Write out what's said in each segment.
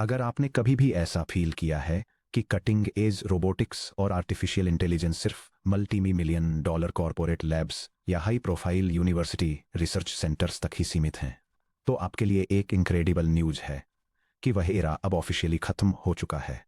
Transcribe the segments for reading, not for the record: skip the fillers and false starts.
अगर आपने कभी भी ऐसा फील किया है कि कटिंग एज रोबोटिक्स और आर्टिफिशियल इंटेलिजेंस सिर्फ multi million dollar corporate labs या high profile university research centres तक ही सीमित हैं, तो आपके लिए एक इनक्रेडिबल न्यूज़ है कि वह एरा अब ऑफिशियली खत्म हो चुका है।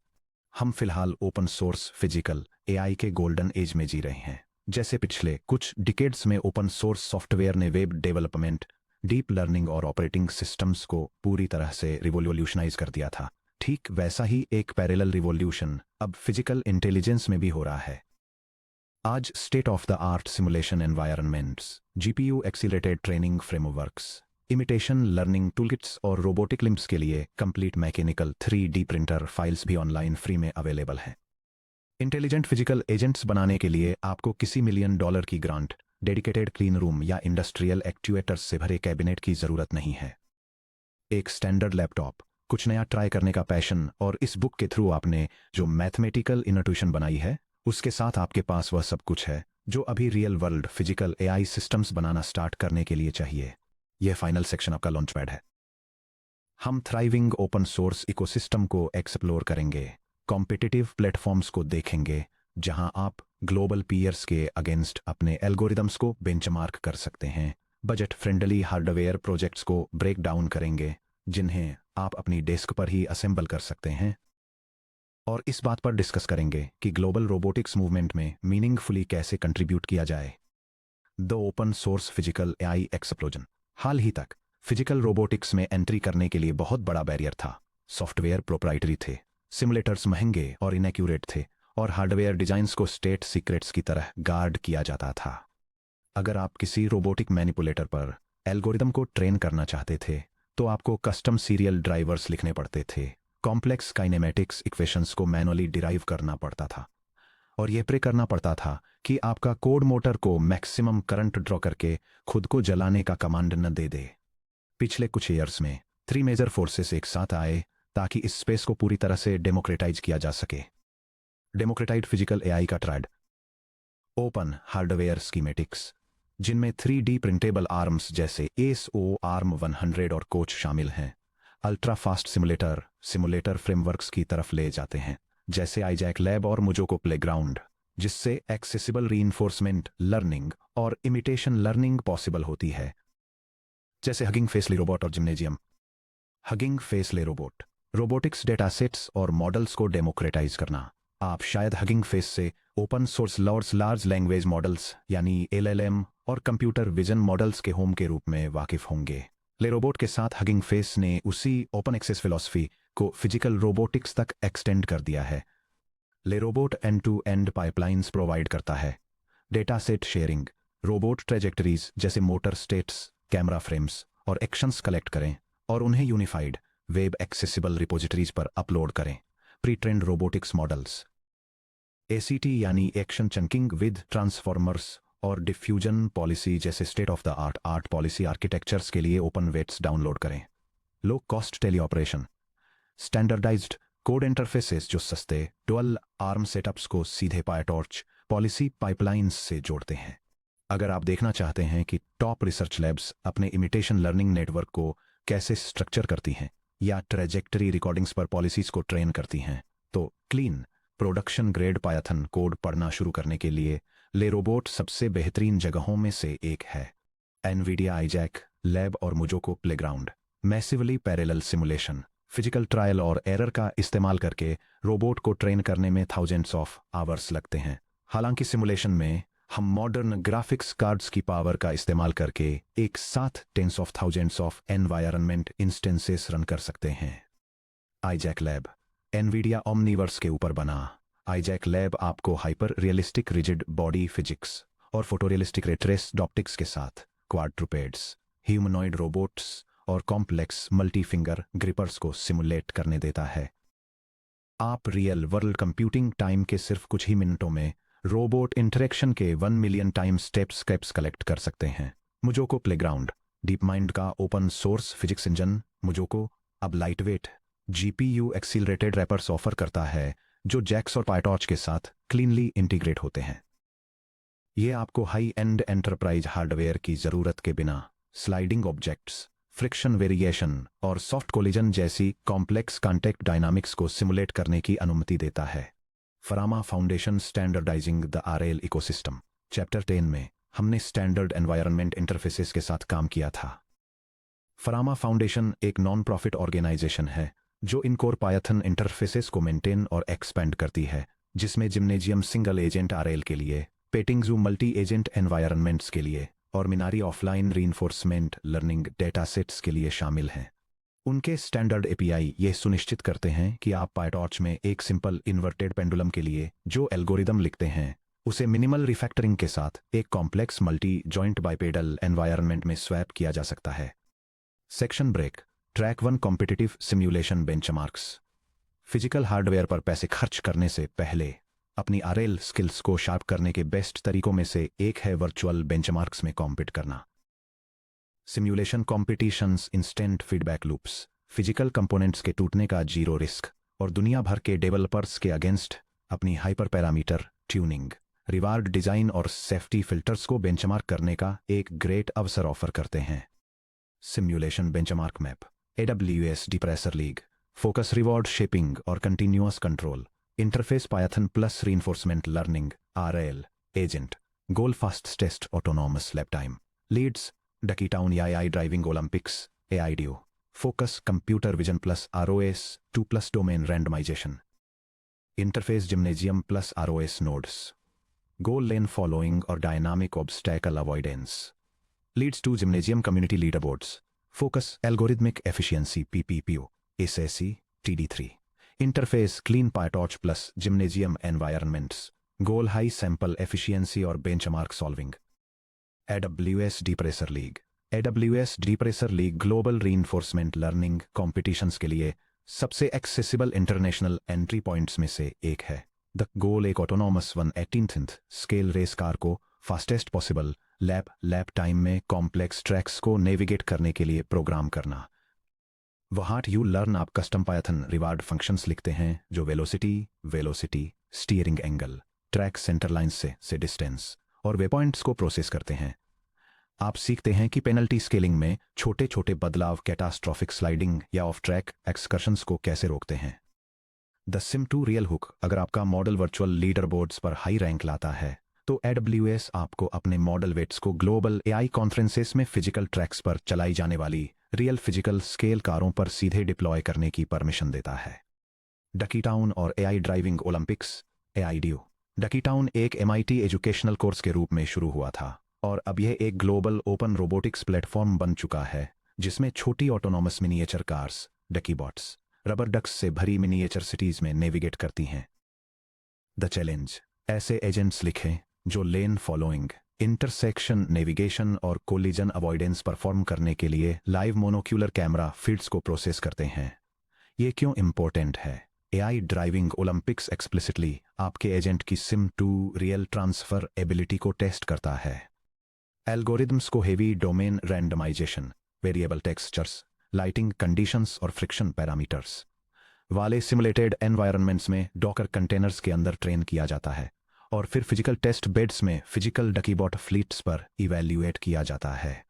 हम फिलहाल ओपन सोर्स फिजिकल एआई के गोल्डन एज में जी रहे हैं। जैसे पिछले कुछ डिकेड्स में ओपन सोर्स सॉफ्टवेयर ने वेब डेवलपमेंट, डीप लर्निंग और ऑपरेटिंग सिस्टम्स को पूरी तरह से रिवोल्यूशनाइज कर दिया था, ठीक वैसा ही एक पैरेलल रिवॉल्यूशन अब फिजिकल इंटेलिजेंस में भी हो रहा है। आज state of the art simulation environments, GPU accelerated training frameworks, imitation learning toolkits और रोबोटिक लिम्ब्स के लिए complete mechanical 3D printer files भी ऑनलाइन फ्री में अवेलेबल हैं। इंटेलिजेंट फिजिकल एजेंट्स बनाने के लिए आपको किसी मिलियन डॉलर की ग्रांट, डेडिकेटेड क्लीन रूम या इंडस्ट्रियल एक्चुएटर्स से भरे कैबिनेट की जरूरत नहीं है। एक स्टैंडर्ड लैपटॉप, कुछ नया ट्राई करने का पैशन और इस बुक के थ्रू आपने जो मैथमेटिकल इनट्यूशन बनाई है, उसके साथ आपके पास वह सब कुछ है जो अभी real world physical AI systems बनाना स्टार्ट करने के लिए चाहिए। यह फाइनल सेक्शन आपका लॉन्च पैड है। हम थ्राइविंग ओपन सोर्स इकोसिस्टम को एक्सप्लोर करेंगे, कॉम्पिटिटिव प्लेटफॉर्म्स को देखेंगे जहां आप ग्लोबल पीयर्स के अगेंस्ट अपने एल्गोरिदम्स को बेंचमार्क कर सकते हैं, बजट फ्रेंडली हार्डवेयर प्रोजेक्ट्स को ब्रेक डाउन करेंगे जिन्हें आप अपनी डेस्क पर ही असेंबल कर सकते हैं, और इस बात पर डिस्कस करेंगे कि ग्लोबल रोबोटिक्स मूवमेंट में मीनिंगफुली कैसे कंट्रीब्यूट किया जाए। The open source physical AI explosion. हाल ही तक फिजिकल रोबोटिक्स में एंट्री करने के लिए बहुत बड़ा बैरियर था। सॉफ्टवेयर प्रोप्राइटरी थे, सिमुलेटर्स महंगे और इनएक्यूरेट थे, और हार्डवेयर डिजाइन्स को स्टेट सीक्रेट्स की तरह गार्ड किया जाता था। अगर आप किसी रोबोटिक मैनिपुलेटर पर एल्गोरिदम को ट्रेन करना चाहते थे तो आपको कस्टम सीरियल ड्राइवर्स लिखने पड़ते थे, कॉम्प्लेक्स काइनेमेटिक्स इक्वेशंस को मैनुअली डिराइव करना पड़ता था, और यह प्रे करना पड़ता था कि आपका कोड मोटर को मैक्सिमम करंट ड्रॉ करके खुद को जलाने का कमांड न दे दे। पिछले कुछ ईयर्स में 3 मेजर फोर्सेस एक साथ आए ताकि इस स्पेस को पूरी तरह से डेमोक्रेटाइज किया जा सके। डेमोक्रेटाइड फिजिकल एआई का ट्रायड, ओपन हार्डवेयर स्कीमेटिक्स, जिनमें 3D प्रिंटेबल आर्म्स जैसे एसओ आर्म 100 और कोच शामिल हैं, अल्ट्रा फास्ट सिमुलेटर फ्रेमवर्क्स की तरफ ले जाते हैं, जैसे आईजैक लैब और मुजोको प्लेग्राउंड, जिससे एक्सेसिबल रीइंफोर्समेंट लर्निंग और इमिटेशन लर्निंग पॉसिबल होती है, जैसे हगिंग फेसली रोबोट और जिम्नेजियम। हगिंग फेसले रोबोट, रोबोटिक्स डेटासेट्स और मॉडल्स को डेमोक्रेटाइज करना। आप शायद हगिंग फेस से open source large language models यानी एलएलएम और कंप्यूटर विजन मॉडल्स के होम के रूप में वाकिफ होंगे। ले रोबोट के साथ हगिंग फेस ने उसी ओपन एक्सेस फिलॉसफी को फिजिकल रोबोटिक्स तक एक्सटेंड कर दिया है। LeRobot end to end pipelines provide करता है, data set sharing, robot trajectories जैसे मोटर स्टेट्स, कैमरा फ्रेम्स और एक्शंस कलेक्ट करें और उन्हें यूनिफाइड वेब एक्सेसिबल रिपोजिटरीज पर अपलोड करें। Pre trained robotics models, ACT यानी एक्शन चंकिंग विद ट्रांसफॉर्मर्स और डिफ्यूजन पॉलिसी जैसे state of the art policy architectures के लिए ओपन वेट्स डाउनलोड करें। Low cost teleoperation, standardized code interfaces जो सस्ते डुअल आर्म सेटअप्स को सीधे पायटॉर्च पॉलिसी पाइपलाइंस से जोड़ते हैं। अगर आप देखना चाहते हैं कि टॉप रिसर्च लैब्स अपने इमिटेशन लर्निंग नेटवर्क को कैसे स्ट्रक्चर करती हैं या ट्रेजेक्टरी रिकॉर्डिंग्स पर पॉलिसीज को ट्रेन करती हैं, तो clean production grade Python code पढ़ना शुरू करने के लिए ले रोबोट सबसे बेहतरीन जगहों में से एक है। एनवीडिया आईजैक लैब और MuJoCo playground, massively parallel simulation, physical trial और एरर का इस्तेमाल करके रोबोट को ट्रेन करने में थाउजेंड्स ऑफ आवर्स लगते हैं। हालांकि सिमुलेशन में हम मॉडर्न ग्राफिक्स कार्ड्स की पावर का इस्तेमाल करके एक साथ tens of thousands of environment instances run कर सकते हैं। आईजैक लैब, एनवीडिया ओमनीवर्स के ऊपर बना आईजैक लैब आपको hyper realistic rigid body physics और फोटोरियलिस्टिक रेट्रेस ऑप्टिक्स के साथ क्वाड्रुपेड्स, ह्यूमनॉइड रोबोट्स और कॉम्प्लेक्स मल्टी फिंगर ग्रिपर्स को सिमुलेट करने देता है। आप रियल वर्ल्ड कंप्यूटिंग टाइम के सिर्फ कुछ ही मिनटों में रोबोट इंटरेक्शन के 1 मिलियन टाइम स्टेप्स कलेक्ट कर सकते हैं। मुजोको प्लेग्राउंड, डीप माइंड का ओपन सोर्स फिजिक्स इंजन मुजोको अब lightweight GPU accelerated rappers offer करता है जो जैक्स और पायटॉर्च के साथ क्लीनली इंटीग्रेट होते हैं। ये आपको हाई एंड एंटरप्राइज हार्डवेयर की जरूरत के बिना स्लाइडिंग ऑब्जेक्ट्स, फ्रिक्शन वेरिएशन और सॉफ्ट कोलिजन जैसी कॉम्प्लेक्स कॉन्टैक्ट डायनामिक्स को सिमुलेट करने की अनुमति देता है। Farama foundation standardising the RL ecosystem. Chapter 10 में हमने स्टैंडर्ड एनवायरनमेंट इंटरफेसेस के साथ काम किया था। फरामा फाउंडेशन एक नॉन प्रॉफिट ऑर्गेनाइजेशन है जो इनकोर पायथन इंटरफेसेस को मेंटेन और एक्सपेंड करती है, जिसमें जिम्नेजियम सिंगल एजेंट आरएल के लिए, पेटिंगजू मल्टी एजेंट एनवायरनमेंट्स के लिए और मिनारी ऑफलाइन रीइंफोर्समेंट लर्निंग डेटासेट्स के लिए शामिल हैं। उनके स्टैंडर्ड एपीआई यह सुनिश्चित करते हैं कि आप पायटॉर्च में एक सिंपल इन्वर्टेड पेंडुलम के लिए जो एल्गोरिदम लिखते हैं उसे मिनिमल रिफैक्टरिंग के साथ एक complex multi joint bipedal environment में स्वैप किया जा सकता है। Section break. Track 1 competitive simulation benchmarks. Physical hardware पर पैसे खर्च करने से पहले अपनी आरएल स्किल्स को शार्प करने के बेस्ट तरीकों में से एक है वर्चुअल बेंचमार्क्स में कॉम्पीट करना। Simulation competitions instant feedback loops, physical components के टूटने का जीरो रिस्क और दुनिया भर के डेवलपर्स के अगेंस्ट अपनी hyper parameter tuning, reward design और सेफ्टी फिल्टर्स को बेंचमार्क करने का एक ग्रेट अवसर ऑफर करते हैं। Simulation benchmark map, AWS DeepRacer league, focus reward shaping और continuous control, interface Python plus reinforcement learning, RL agent, goal fast test autonomous lab time, leads Duckietown या AI driving Olympics, AIDO, focus computer vision plus ROS 2+ domain randomisation, interface gymnasium plus ROS nodes, goal lane following और dynamic obstacle avoidance, leads to gymnasium community leaderboards, focus algorithmic efficiency PPPO, SAC, TD3, interface clean PyTorch plus gymnasium environments, goal high sample efficiency और benchmark solving. AWS DeepRacer league, AWS DeepRacer league global reinforcement learning competitions के लिए सबसे accessible international entry points में से एक है। The goal एक autonomous 1/18th scale race car को फास्टेस्ट पॉसिबल लैप टाइम में कॉम्प्लेक्स ट्रैक्स को नेविगेट करने के लिए प्रोग्राम करना। वहां यू लर्न आप कस्टम पायथन रिवार्ड फंक्शंस लिखते हैं जो velocity, steering angle, track center line से डिस्टेंस और वे पॉइंट्स को प्रोसेस करते हैं। आप सीखते हैं कि पेनल्टी स्केलिंग में छोटे छोटे बदलाव कैटास्ट्रॉफिक स्लाइडिंग या ऑफ ट्रैक एक्सकर्शंस को कैसे रोकते हैं। The sim to real hook, अगर आपका मॉडल वर्चुअल लीडर बोर्ड्स पर हाई रैंक लाता है तो AWS आपको अपने मॉडल वेट्स को ग्लोबल AI कॉन्फ्रेंसेस में फिजिकल ट्रैक्स पर चलाई जाने वाली रियल फिजिकल स्केल कारों पर सीधे डिप्लॉय करने की परमिशन देता है। डकीटाउन और AI ड्राइविंग ओलंपिक्स, AIDO। डकीटाउन एक MIT एजुकेशनल कोर्स के रूप में शुरू हुआ था और अब यह एक ग्लोबल ओपन रोबोटिक्स प्लेटफॉर्म बन चुका है जिसमें छोटी autonomous miniature cars, Duckiebots, rubber ducks से भरी मिनिएचर सिटीज में नेविगेट करती हैं। द चैलेंज, ऐसे एजेंट्स लिखें जो लेन फॉलोइंग, इंटरसेक्शन नेविगेशन और कोलिजन अवॉइडेंस परफॉर्म करने के लिए लाइव मोनोक्यूलर कैमरा फीड्स को प्रोसेस करते हैं। ये क्यों इंपॉर्टेंट है? AI ड्राइविंग ओलंपिक्स एक्सप्लिसिटली आपके एजेंट की sim to real transfer ability को टेस्ट करता है। एल्गोरिदम्स को heavy domain randomization, variable textures, lighting conditions और फ्रिक्शन पैरामीटर्स वाले सिमुलेटेड एनवायरनमेंट्स में डॉकर कंटेनर्स के अंदर ट्रेन किया जाता है और फिर फिजिकल टेस्ट बेड्स में फिजिकल डकीबॉट फ्लीट्स पर इवैल्यूएट किया जाता है।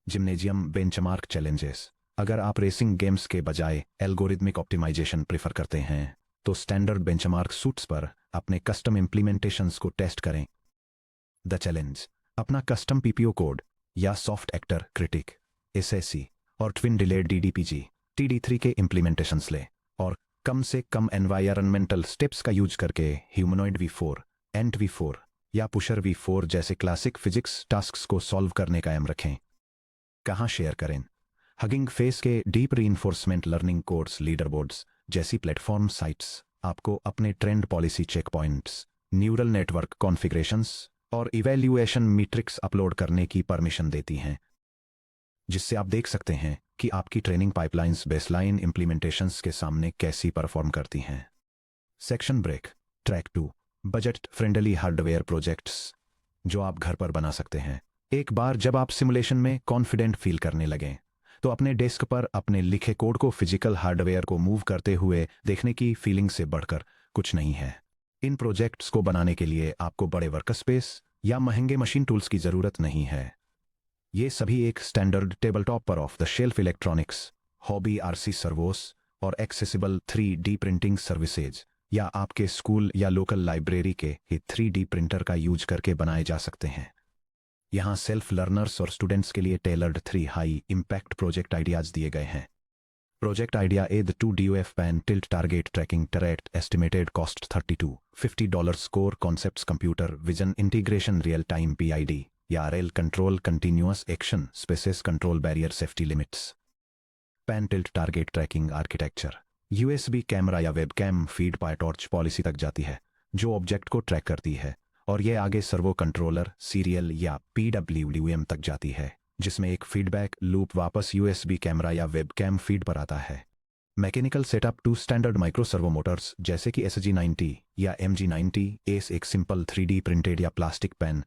जिम्नेजियम बेंचमार्क चैलेंजेस, अगर आप रेसिंग गेम्स के बजाय एल्गोरिथमिक ऑप्टिमाइजेशन प्रेफर करते हैं तो स्टैंडर्ड बेंचमार्क सूट्स पर अपने कस्टम इम्प्लीमेंटेशंस को टेस्ट करें। द चैलेंज, अपना कस्टम PPO कोड या सॉफ्ट एक्टर क्रिटिक, SAC और ट्विन डिलेड DDPG, TD3 के इम्प्लीमेंटेशंस लें और कम से कम एनवायरनमेंटल स्टेप्स का यूज करके ह्यूमनॉइड V4, एंट V4 या पुशर V4 जैसे क्लासिक फिजिक्स टास्क्स को सॉल्व करने का एम रखें। कहाँ शेयर करें? हगिंग फेस के डीप रीइंफोर्समेंट लर्निंग कोर्स लीडरबोर्ड्स जैसी प्लेटफॉर्म साइट्स आपको अपने trend policy checkpoints, neural network configurations और इवैल्यूएशन मैट्रिक्स अपलोड करने की परमिशन देती हैं, जिससे आप देख सकते हैं कि आपकी ट्रेनिंग पाइपलाइंस बेसलाइन इंप्लीमेंटेशंस के सामने कैसी परफॉर्म करती हैं। Section break. Track 2, budget friendly hardware projects जो आप घर पर बना सकते हैं। एक बार जब आप सिमुलेशन में कॉन्फिडेंट फील करने लगें तो अपने डेस्क पर अपने लिखे कोड को फिजिकल हार्डवेयर को मूव करते हुए देखने की फीलिंग से बढ़कर कुछ नहीं है। इन प्रोजेक्ट्स को बनाने के लिए आपको बड़े वर्कस्पेस या महंगे मशीन टूल्स की ज़रूरत नहीं है। ये सभी एक स्टैंडर्ड टेबलटॉप पर of the shelf electronics, hobby RC servos और एक्सेसिबल 3D प्रिंटिंग सर्विसेज या आपके स्कूल या लोकल लाइब्रेरी के ही 3D प्रिंटर का यूज करके बनाए जा सकते हैं। यहाँ सेल्फ लर्नर्स और स्टूडेंट्स के लिए tailored 3 high impact project ideas दिए गए हैं। Project Idea A the 2 DOF pan tilt target tracking turret estimated cost $32.50 core concepts computer vision integration real time PID या rail control continuous action spaces control barrier safety limits। pan tilt target tracking architecture USB camera या webcam feed by torch policy तक जाती है जो object को track करती है और ये आगे सर्वो कंट्रोलर सीरियल या PWM तक जाती है जिसमें एक फीडबैक लूप वापस USB कैमरा या वेबकैम फीड पर आता है। Mechanical setup two standard micro servo motors जैसे कि SG90 या MG90 एस एक सिंपल 3D प्रिंटेड या plastic pan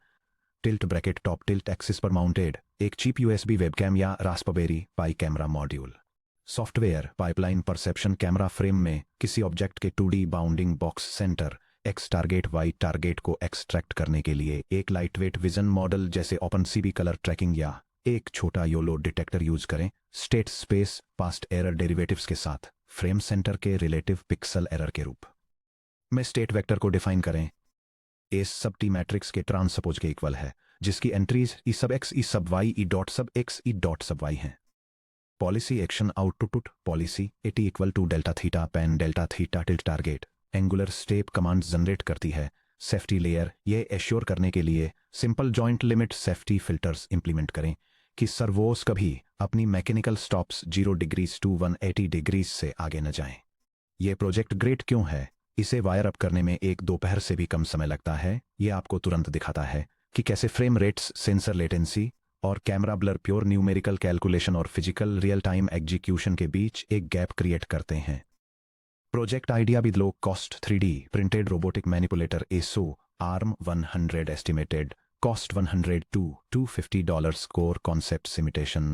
tilt bracket top tilt axis पर माउंटेड एक चीप USB वेबकैम या Raspberry Pi camera module. Software pipeline perception camera frame में किसी ऑब्जेक्ट के 2D bounding box centre X target Y target को extract करने के लिए एक लाइटवेट विजन मॉडल जैसे OpenCV कलर ट्रैकिंग या एक छोटा योलो डिटेक्टर यूज करें state space past error derivatives के साथ फ्रेम सेंटर के रिलेटिव पिक्सल एरर के रूप में स्टेट वेक्टर को डिफाइन करें एस सब टी मैट्रिक्स के ट्रांसपोज के इक्वल है जिसकी एंट्रीज ई सब एक्स ई सब वाई ई डॉट सब एक्स ई डॉट सब वाई हैं। Policy action output policy a t equal to delta theta pan delta theta tilt target angular step command generate करती है। सेफ्टी लेयर ये एश्योर करने के लिए simple joint limit safety filters implement करें कि servos कभी अपनी mechanical stops 0 degrees to 180 degrees से आगे न जाएं। ये प्रोजेक्ट ग्रेट क्यों है? इसे वायर अप करने में एक दोपहर से भी कम समय लगता है। ये आपको तुरंत दिखाता है कि कैसे फ्रेम रेट्स सेंसर लेटेंसी और camera blur pure numerical calculation और फिजिकल रियल टाइम एग्जीक्यूशन के बीच एक गैप क्रिएट करते हैं। Project idea with low cost 3D printed robotic manipulator ASO ARM 100 estimated cost $100 to $250 core concepts imitation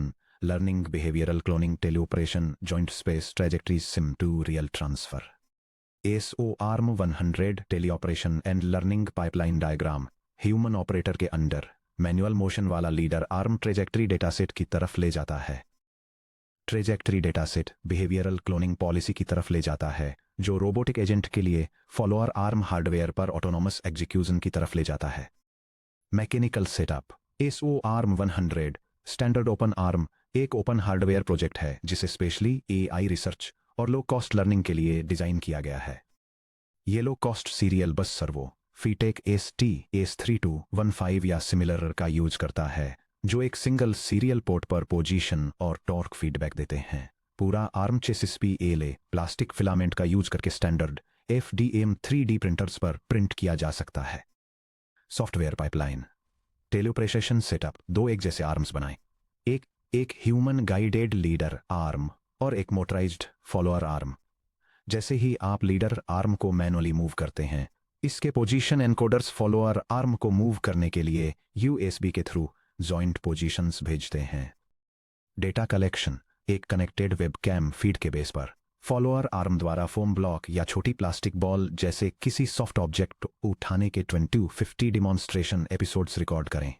learning behavioral cloning teleoperation joint space trajectories sim to real transfer ASO ARM 100 teleoperation and learning pipeline diagram human operator के under manual motion वाला leader arm trajectory dataset की तरफ ले जाता है। Trajectory dataset behavioural cloning policy की तरफ ले जाता है जो रोबोटिक एजेंट के लिए फॉलोअर आर्म हार्डवेयर पर ऑटोनोमस एग्जीक्यूशन की तरफ ले जाता है। Mechanical setup ASO ARM 100 standard open arm एक ओपन हार्डवेयर प्रोजेक्ट है जिसे स्पेशली AI रिसर्च और लो कॉस्ट लर्निंग के लिए डिजाइन किया गया है। ये low cost serial bus servo Feetech ST AS3215 या सिमिलर का यूज करता है जो एक सिंगल सीरियल पोर्ट पर पोजीशन और टॉर्क फीडबैक देते हैं। पूरा arm chassis PLA plastic filament का यूज करके स्टैंडर्ड FDM 3D प्रिंटर्स पर प्रिंट किया जा सकता है। सॉफ्टवेयर पाइपलाइन टेलियोप्रेशन सेटअप दो एक जैसे आर्म्स बनाएं एक ह्यूमन गाइडेड लीडर आर्म और एक मोटराइज्ड फॉलोअर आर्म। जैसे ही आप लीडर आर्म को मैनुअली मूव करते हैं इसके पोजीशन एनकोडर्स फॉलोअर आर्म को मूव करने के लिए USB के थ्रू जॉइंट पोजीशंस भेजते हैं। डेटा कलेक्शन एक कनेक्टेड वेबकैम फीड के बेस पर फॉलोअर आर्म द्वारा फोम ब्लॉक या छोटी प्लास्टिक बॉल जैसे किसी सॉफ्ट ऑब्जेक्ट उठाने के 2050 डिमॉन्स्ट्रेशन एपिसोड्स रिकॉर्ड करें।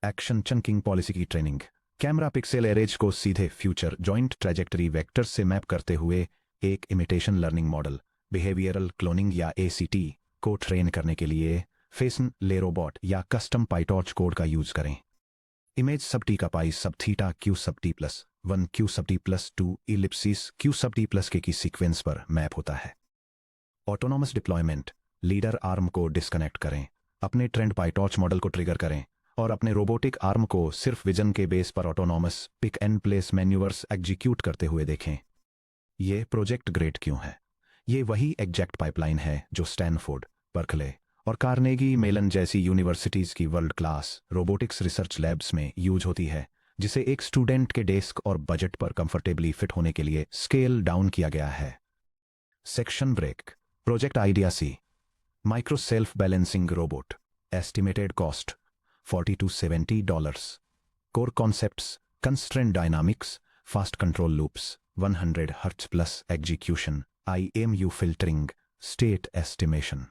एक्शन चंकिंग पॉलिसी की ट्रेनिंग कैमरा पिक्सेल एरेज को सीधे फ्यूचर जॉइंट ट्रैजेक्टरी वेक्टर से मैप करते हुए एक imitation learning model behavioural cloning या ACT को ट्रेन करने के लिए फेसन ले रोबोट या कस्टम पाइटॉर्च कोड का यूज करें। इमेज सब टी का पाई सब थीटा Q सब T प्लस 1 Q सब T प्लस 2 इलिप्सिस Q सब T प्लस के की सीक्वेंस पर मैप होता है। ऑटोनॉमस डिप्लॉयमेंट लीडर आर्म को डिस्कनेक्ट करें अपने ट्रेंड पाइटॉर्च मॉडल को ट्रिगर करें और अपने रोबोटिक आर्म को सिर्फ विजन के बेस पर autonomous pick and place manoeuvres execute करते हुए देखें। ये प्रोजेक्ट ग्रेट क्यों है? ये वही एग्जैक्ट पाइपलाइन है जो स्टैनफोर्ड बर्कले और कार्नेगी मेलन जैसी यूनिवर्सिटीज की world class robotics research labs में यूज होती है जिसे एक स्टूडेंट के डेस्क और बजट पर कंफर्टेबली फिट होने के लिए स्केल डाउन किया गया है। Section break project idea C micro self balancing robot estimated cost $40 to $70 core concepts constraint dynamics fast control loops 100 Hz plus execution IMU filtering state estimation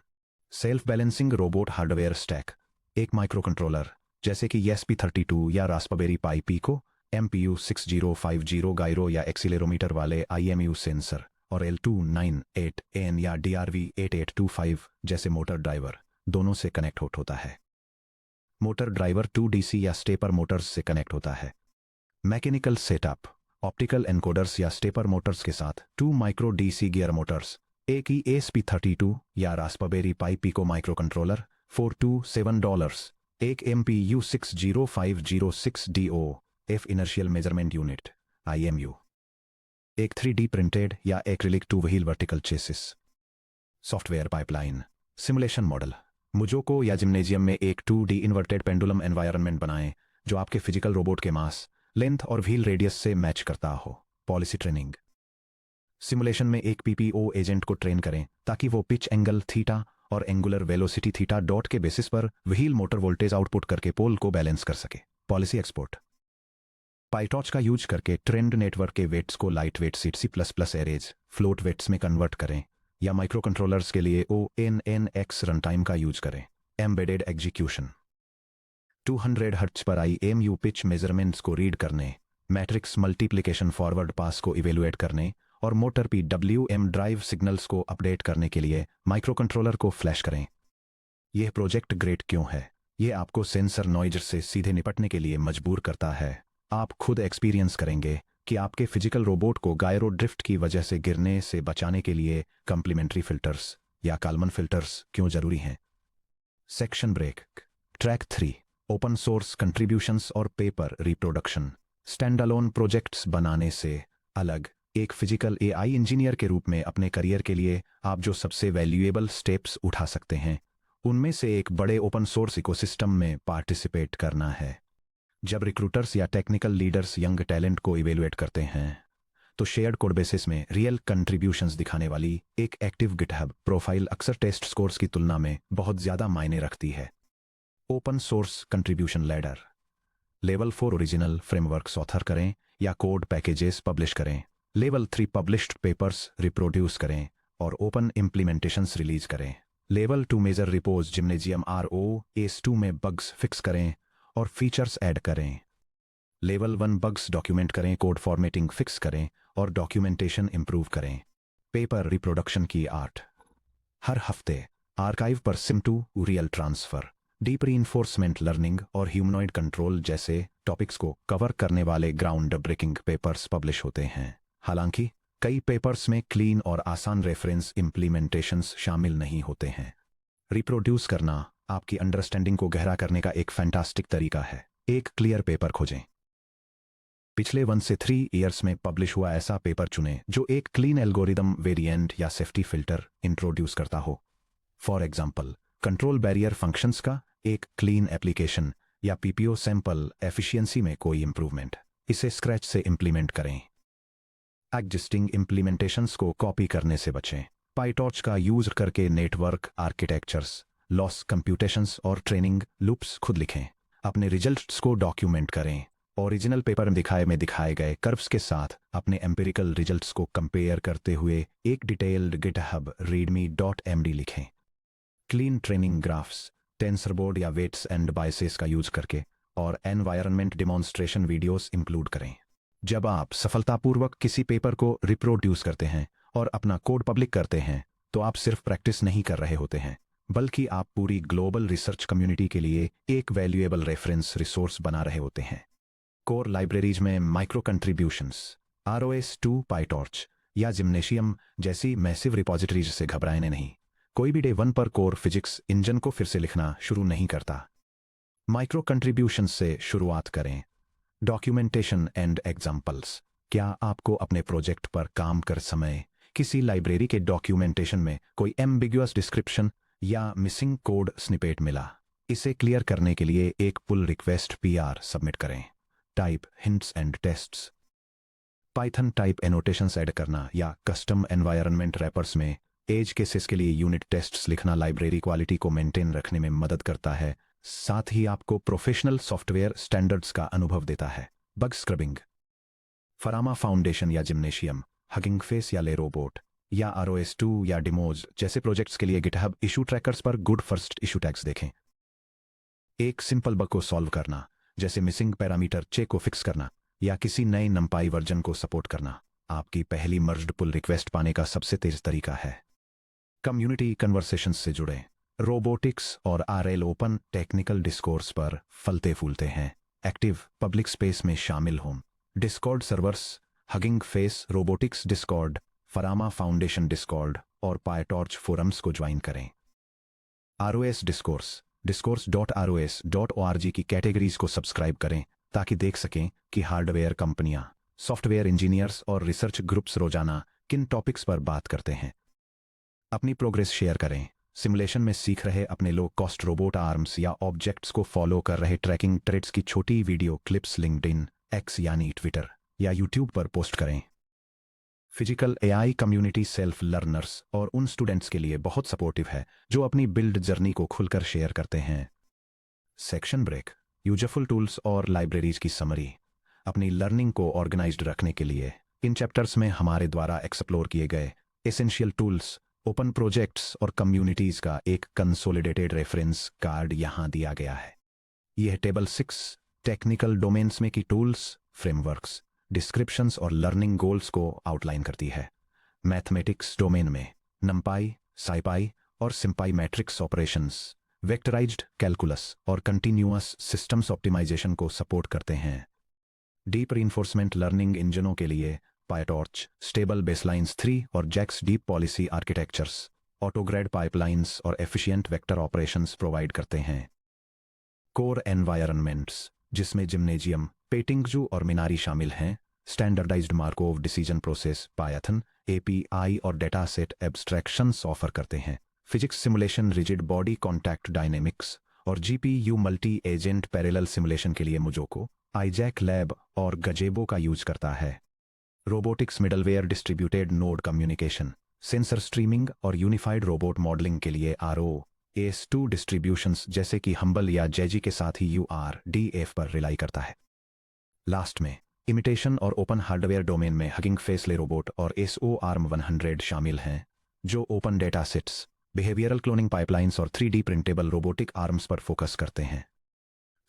self balancing robot hardware stack एक microcontroller जैसे कि ESP32 या Raspberry Pi Pico, MPU 6050 gyro या accelerometer वाले IMU sensor और L298N या DRV8825 जैसे motor driver दोनों से कनेक्ट होता है। मोटर ड्राइवर 2DC या स्टेपर मोटर्स से कनेक्ट होता है। मैकेनिकल सेटअप, ऑप्टिकल एनकोडर्स या स्टेपर मोटर्स के साथ 2 माइक्रो DC गियर मोटर्स, एक ही ESP32 या Raspberry Pi Pico micro controller $427, एक MPU 60506DO F inertial measurement unit IMU, एक 3D प्रिंटेड या acrylic 2 wheel vertical chassis. Software pipeline, simulation model, MuJoCo या जिम्नेजियम में एक 2D इन्वर्टेड पेंडुलम एनवायरनमेंट बनाएं जो आपके फिजिकल रोबोट के मास, लेंथ और व्हील रेडियस से मैच करता हो। पॉलिसी ट्रेनिंग, सिमुलेशन में एक PPO एजेंट को ट्रेन करें ताकि वो पिच एंगल थीटा और एंगुलर वेलोसिटी थीटा डॉट के बेसिस पर व्हील मोटर वोल्टेज आउटपुट करके पोल को बैलेंस कर सके। पॉलिसी एक्सपोर्ट, पाइटॉर्च का यूज करके ट्रेंड नेटवर्क के वेट्स को lightweight C++ arrays float weights में कन्वर्ट करें या माइक्रो कंट्रोलर्स के लिए ONNX रनटाइम का यूज करें। एम्बेडेड एग्जीक्यूशन, 200 हर्ट्ज पर IMU पिच मेजरमेंट्स को रीड करने, मैट्रिक्स मल्टीप्लिकेशन फॉरवर्ड पास को इवेलुएट करने और मोटर PWM ड्राइव सिग्नल्स को अपडेट करने के लिए माइक्रो कंट्रोलर को फ्लैश करें। यह प्रोजेक्ट ग्रेट क्यों है? यह आपको सेंसर नॉइज से सीधे निपटने के लिए मजबूर करता है। आप खुद एक्सपीरियंस करेंगे कि आपके फिजिकल रोबोट को गायरो ड्रिफ्ट की वजह से गिरने से बचाने के लिए कम्प्लीमेंट्री फिल्टर्स या काल्मन फिल्टर्स क्यों जरूरी हैं। Section break, track 3, open source contributions और paper reproduction. Stand alone projects बनाने से अलग एक फिजिकल AI इंजीनियर के रूप में अपने करियर के लिए आप जो सबसे वैल्यूएबल स्टेप्स उठा सकते हैं उनमें से एक बड़े ओपन सोर्स इकोसिस्टम में पार्टिसिपेट करना है। जब रिक्रूटर्स या टेक्निकल लीडर्स यंग टैलेंट को इवेलुएट करते हैं तो शेयर्ड कोड बेसिस में रियल कंट्रीब्यूशंस दिखाने वाली एक एक्टिव गिटहब प्रोफाइल अक्सर टेस्ट स्कोर्स की तुलना में बहुत ज्यादा मायने रखती है। Open source contribution ladder, level 4 original frameworks author करें या कोड पैकेजेस पब्लिश करें, लेवल 3 पब्लिश्ड पेपर्स रिप्रोड्यूस करें और ओपन इम्प्लीमेंटेशंस रिलीज करें। Level 2 major repos Gymnasium ROS2 में बग्स फिक्स करें और फीचर्स ऐड करें। लेवल 1 बग्स डॉक्यूमेंट करें, कोड फॉर्मेटिंग फिक्स करें और डॉक्यूमेंटेशन इंप्रूव करें। पेपर रिप्रोडक्शन की आर्ट, हर हफ्ते आर्काइव पर SIM2 real transfer, deep reinforcement learning और ह्यूमनॉइड कंट्रोल जैसे टॉपिक्स को कवर करने वाले ग्राउंड ब्रेकिंग पेपर्स पब्लिश होते हैं। हालांकि कई पेपर्स में क्लीन और आसान रेफरेंस इम्प्लीमेंटेशंस शामिल नहीं होते हैं। रिप्रोड्यूस करना आपकी अंडरस्टैंडिंग को गहरा करने का एक फैंटास्टिक तरीका है। एक क्लियर पेपर खोजें। पिछले 1 से 3 ईयर्स में पब्लिश हुआ ऐसा पेपर चुनें जो एक क्लीन एल्गोरिदम वेरिएंट या सेफ्टी फिल्टर इंट्रोड्यूस करता हो। For example, control barrier functions का एक क्लीन एप्लीकेशन या PPO सैंपल एफिशिएंसी में कोई इंप्रूवमेंट। इसे स्क्रैच से इंप्लीमेंट करें। एग्जिस्टिंग इंप्लीमेंटेशंस को कॉपी करने से बचें। पाइटॉर्च का यूज करके नेटवर्क आर्किटेक्चर्स, लॉस कंप्यूटेशंस और ट्रेनिंग लूप्स खुद लिखें। अपने रिजल्ट्स को डॉक्यूमेंट करें। ओरिजिनल पेपर में दिखाए गए कर्व्स के साथ अपने एम्पिरिकल रिजल्ट्स को कंपेयर करते हुए एक डिटेल्ड गिटहब readme.md लिखें। क्लीन ट्रेनिंग ग्राफ्स, टेंसरबोर्ड या वेट्स एंड बायसेस का यूज करके और एनवायरनमेंट डिमॉन्स्ट्रेशन वीडियोस इंक्लूड करें। जब आप सफलतापूर्वक किसी पेपर को रिप्रोड्यूस करते हैं और अपना कोड पब्लिक करते हैं तो आप सिर्फ प्रैक्टिस नहीं कर रहे होते हैं, बल्कि आप पूरी ग्लोबल रिसर्च कम्युनिटी के लिए एक वैल्यूएबल रेफरेंस रिसोर्स बना रहे होते हैं। कोर लाइब्रेरीज में माइक्रो कंट्रीब्यूशंस, ROS2, पाइटॉर्च या जिम्नेशियम जैसी मैसिव रिपोजिटरीज से घबराएं नहीं। कोई भी डे 1 पर कोर फिजिक्स इंजन को फिर से लिखना शुरू नहीं करता। माइक्रो कंट्रीब्यूशंस से शुरुआत करें। डॉक्यूमेंटेशन एंड एग्जाम्पल्स, क्या आपको अपने प्रोजेक्ट पर काम कर समय किसी लाइब्रेरी के डॉक्यूमेंटेशन में कोई एम्बिगुअस डिस्क्रिप्शन या मिसिंग कोड स्निपेट मिला? इसे क्लियर करने के लिए एक पुल रिक्वेस्ट PR सबमिट करें। Type hints and tests, Python type annotations add करना या कस्टम एनवायरनमेंट रैपर्स में एज केसेस के लिए यूनिट टेस्ट्स लिखना लाइब्रेरी क्वालिटी को मेंटेन रखने में मदद करता है, साथ ही आपको प्रोफेशनल सॉफ्टवेयर स्टैंडर्ड्स का अनुभव देता है। बग स्क्रबिंग, फरामा फाउंडेशन या जिम्नेशियम, हगिंग फेस या ले रोबोट या ROS2 या डिमोज जैसे प्रोजेक्ट्स के लिए गिटहब इशू ट्रैकर्स पर गुड फर्स्ट इशू टैग्स देखें। एक सिंपल बग को सॉल्व करना, जैसे मिसिंग पैरामीटर चेक को फिक्स करना या किसी नए नंपाई वर्जन को सपोर्ट करना, आपकी पहली मर्ज्ड पुल रिक्वेस्ट पाने का सबसे तेज तरीका है। कम्युनिटी कन्वर्सेशंस से जुड़े रोबोटिक्स और आरएल ओपन टेक्निकल डिस्कोर्स पर फलते फूलते हैं। एक्टिव पब्लिक स्पेस में शामिल हों। Discord servers, Hugging Face robotics Discord, Farama foundation Discord और पायटॉर्च फोरम्स को ज्वाइन करें। आरओएस डिस्कोर्स, discourse.ros.org की कैटेगरीज को सब्सक्राइब करें ताकि देख सकें कि हार्डवेयर कंपनियां, सॉफ्टवेयर इंजीनियर्स और रिसर्च ग्रुप्स रोजाना किन टॉपिक्स पर बात करते हैं। अपनी प्रोग्रेस शेयर करें। सिमुलेशन में सीख रहे अपने लो कॉस्ट रोबोट आर्म्स या ऑब्जेक्ट्स को फॉलो कर रहे ट्रैकिंग ट्रेड्स की छोटी वीडियो क्लिप्स लिंक्डइन, एक्स यानी ट्विटर या यूट्यूब पर पोस्ट करें। Physical AI community self learners और उन स्टूडेंट्स के लिए बहुत सपोर्टिव है जो अपनी बिल्ड जर्नी को खुलकर शेयर करते हैं। सेक्शन ब्रेक, यूजफुल टूल्स और लाइब्रेरीज की समरी। अपनी लर्निंग को ऑर्गेनाइज्ड रखने के लिए इन चैप्टर्स में हमारे द्वारा एक्सप्लोर किए गए एसेंशियल टूल्स, ओपन प्रोजेक्ट्स और कम्युनिटीज का एक कंसोलिडेटेड रेफरेंस कार्ड यहां दिया गया है। यह टेबल 6 टेक्निकल डोमेन्स में की टूल्स, फ्रेमवर्क्स, डिस्क्रिप्शंस और लर्निंग गोल्स को आउटलाइन करती है। मैथमेटिक्स डोमेन में नंपाई, साइपाई और सिंपाई मैट्रिक्स ऑपरेशंस, वेक्टराइज्ड कैलकुलस और कंटिन्यूअस सिस्टम्स ऑप्टिमाइजेशन को सपोर्ट करते हैं। डीप रीइंफोर्समेंट लर्निंग इंजनों के लिए पायटॉर्च, स्टेबल बेसलाइंस 3 और JAX deep policy architectures, autograd pipelines और एफिशिएंट वेक्टर ऑपरेशंस प्रोवाइड करते हैं। कोर एनवायरनमेंट्स, जिसमें जिम्नेजियम, पेटिंगजू और मिनारी शामिल हैं, standardised Markov decision process, Python, API और डेटा सेट एब्स्ट्रैक्शंस ऑफर करते हैं। Physics simulation, rigid body contact dynamics और GPU multi agent parallel simulation के लिए मुजोको, आईजैक लैब और गजेबो का यूज करता है। Robotics middleware, distributed node communication, sensor streaming और यूनिफाइड रोबोट मॉडलिंग के लिए AS2 डिस्ट्रीब्यूशंस जैसे कि हम्बल या जैजी के साथ ही URDF पर रिलाई करता है। लास्ट में इमिटेशन और ओपन हार्डवेयर डोमेन में हगिंग फेसले रोबोट और SOARM 100 शामिल हैं, जो open data sets, behavioural cloning pipelines और 3D प्रिंटेबल रोबोटिक आर्म्स पर फोकस करते हैं।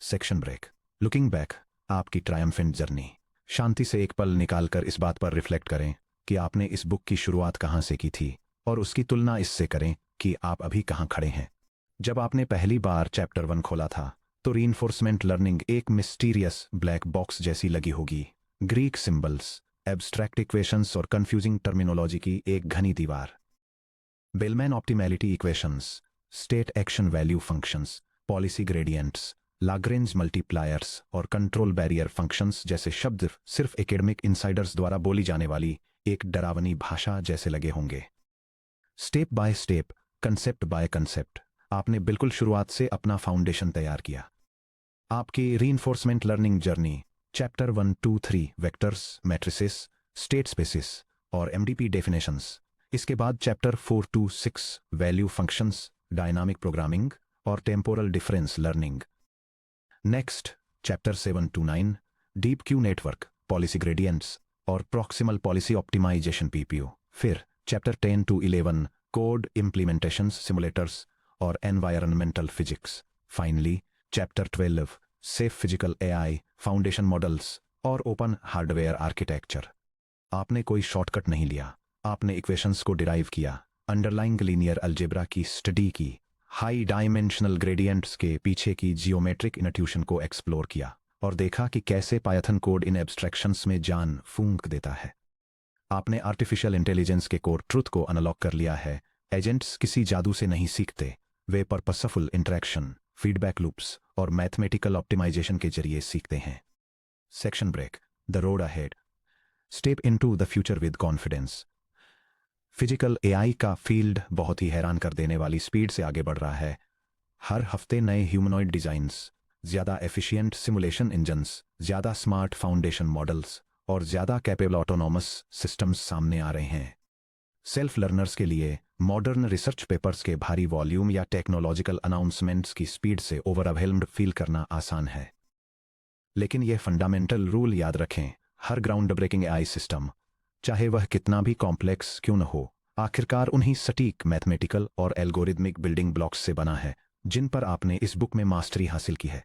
सेक्शन ब्रेक, लुकिंग बैक, आपकी ट्रायम्फेंट जर्नी। शांति से एक पल निकालकर इस बात पर रिफ्लेक्ट करें कि आपने इस बुक की शुरुआत कहां से की थी और उसकी तुलना इससे करें कि आप अभी कहां खड़े हैं। जब आपने पहली बार चैप्टर 1 खोला था तो रीइंफोर्समेंट लर्निंग एक मिस्टीरियस ब्लैक बॉक्स जैसी लगी होगी। ग्रीक सिंबल्स, एब्स्ट्रैक्ट इक्वेशंस और कंफ्यूजिंग टर्मिनोलॉजी की एक घनी दीवार। Bellman optimality equations, state action value functions, policy gradients, Lagrange multipliers और कंट्रोल बैरियर फंक्शंस जैसे शब्द सिर्फ एकेडमिक इनसाइडर्स द्वारा बोली जाने वाली एक डरावनी भाषा जैसे लगे होंगे। Step by step, concept by concept, आपने बिल्कुल शुरुआत से अपना फाउंडेशन तैयार किया। आपकी reinforcement learning journey chapter 1, 2, 3 vectors, matrices, state spaces और MDP डेफिनेशंस। इसके बाद chapter 4 to 6 value functions, dynamic programming और temporal difference learning. Next chapter 7 to 9 deep Q network, policy gradients और प्रॉक्सिमल पॉलिसी ऑप्टिमाइजेशन PPO। फिर chapter 10 to 11 code implementations, simulators और environmental physics. Finally chapter 12 safe physical AI, foundation models और open hardware architecture. आपने कोई shortcut नहीं लिया, आपने equations को डिराइव किया, अंडरलाइंग लीनियर अलजेब्रा की स्टडी की, हाई डायमेंशनल ग्रेडियंट्स के पीछे की जियोमेट्रिक इनट्यूशन को एक्सप्लोर किया और देखा कि कैसे पायथन कोड इन एब्स्ट्रैक्शंस में जान फूंक देता है। आपने आर्टिफिशियल इंटेलिजेंस के कोर ट्रुथ को अनलॉक कर लिया है। एजेंट्स किसी जादू से नहीं सीखते, वे पर्पसफुल इंटरेक्शन, फीडबैक लूप्स और मैथमेटिकल ऑप्टिमाइजेशन के जरिए सीखते हैं। Section break, the road ahead, step into the future with confidence. Physical AI का फील्ड बहुत ही हैरान कर देने वाली स्पीड से आगे बढ़ रहा है। हर हफ्ते नए ह्यूमनॉइड डिजाइन्स, ज्यादा एफिशिएंट सिमुलेशन इंजन्स, ज्यादा स्मार्ट फाउंडेशन मॉडल्स और ज्यादा कैपेबल ऑटोनॉमस सिस्टम्स सामने आ रहे हैं। सेल्फ लर्नर्स के लिए मॉडर्न रिसर्च पेपर्स के भारी वॉल्यूम या टेक्नोलॉजिकल अनाउंसमेंट्स की स्पीड से ओवरवेल्म्ड फील करना आसान है। लेकिन यह फंडामेंटल रूल याद रखें, हर ग्राउंड ब्रेकिंग AI सिस्टम, चाहे वह कितना भी कॉम्प्लेक्स क्यों न हो, आखिरकार उन्हीं सटीक मैथमेटिकल और एल्गोरिदमिक बिल्डिंग ब्लॉक्स से बना है जिन पर आपने इस बुक में मास्टरी हासिल की है।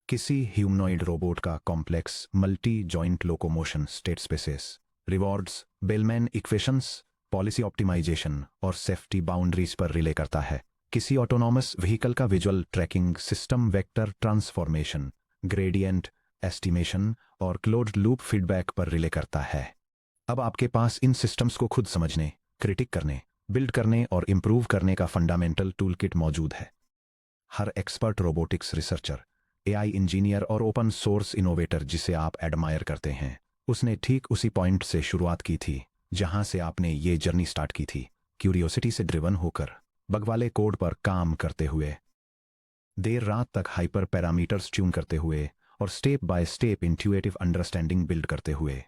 किसी ह्यूमनॉइड रोबोट का complex multi joint locomotion state spaces, rewards, Bellman equations, policy optimization और सेफ्टी बाउंड्रीज पर रिले करता है। किसी ऑटोनॉमस व्हीकल का visual tracking system vector transformation, gradient estimation और क्लोज्ड लूप फीडबैक पर रिले करता है। अब आपके पास इन सिस्टम्स को खुद समझने, क्रिटिक करने, बिल्ड करने और इम्प्रूव करने का फंडामेंटल टूलकिट मौजूद है। हर expert robotics researcher, AI engineer और ओपन सोर्स इनोवेटर जिसे आप एडमायर करते हैं, उसने ठीक उसी पॉइंट से शुरुआत की थी जहां से आपने ये जर्नी स्टार्ट की थी, क्यूरियोसिटी से ड्रिवन होकर, बग वाले कोड पर काम करते हुए, देर रात तक हाइपर पैरामीटर्स ट्यून करते हुए और step by step intuitive understanding build करते हुए।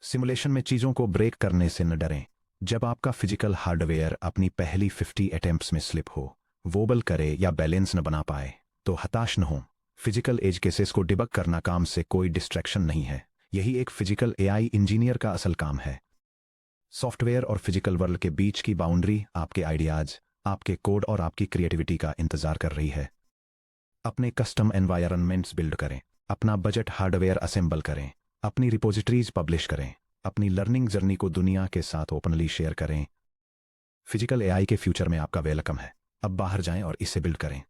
सिमुलेशन में चीजों को ब्रेक करने से न डरें। जब आपका फिजिकल हार्डवेयर अपनी पहली 50 अटेम्प्ट्स में स्लिप हो, वोबल करे या बैलेंस न बना पाए, तो हताश न हो। फिजिकल एज केसेस को डिबग करना काम से कोई डिस्ट्रैक्शन नहीं है। यही एक फिजिकल एआई इंजीनियर का असल काम है। सॉफ्टवेयर और फिजिकल वर्ल्ड के बीच की बाउंड्री आपके आइडियाज, आपके कोड और आपकी क्रिएटिविटी का इंतजार कर रही है। अपने कस्टम एनवायरनमेंट्स बिल्ड करें, अपना बजट हार्डवेयर असेंबल करें, अपनी रिपोजिटरीज पब्लिश करें, अपनी लर्निंग जर्नी को दुनिया के साथ ओपनली शेयर करें। फिजिकल एआई के फ्यूचर में आपका वेलकम है। अब बाहर जाएं और इसे बिल्ड करें।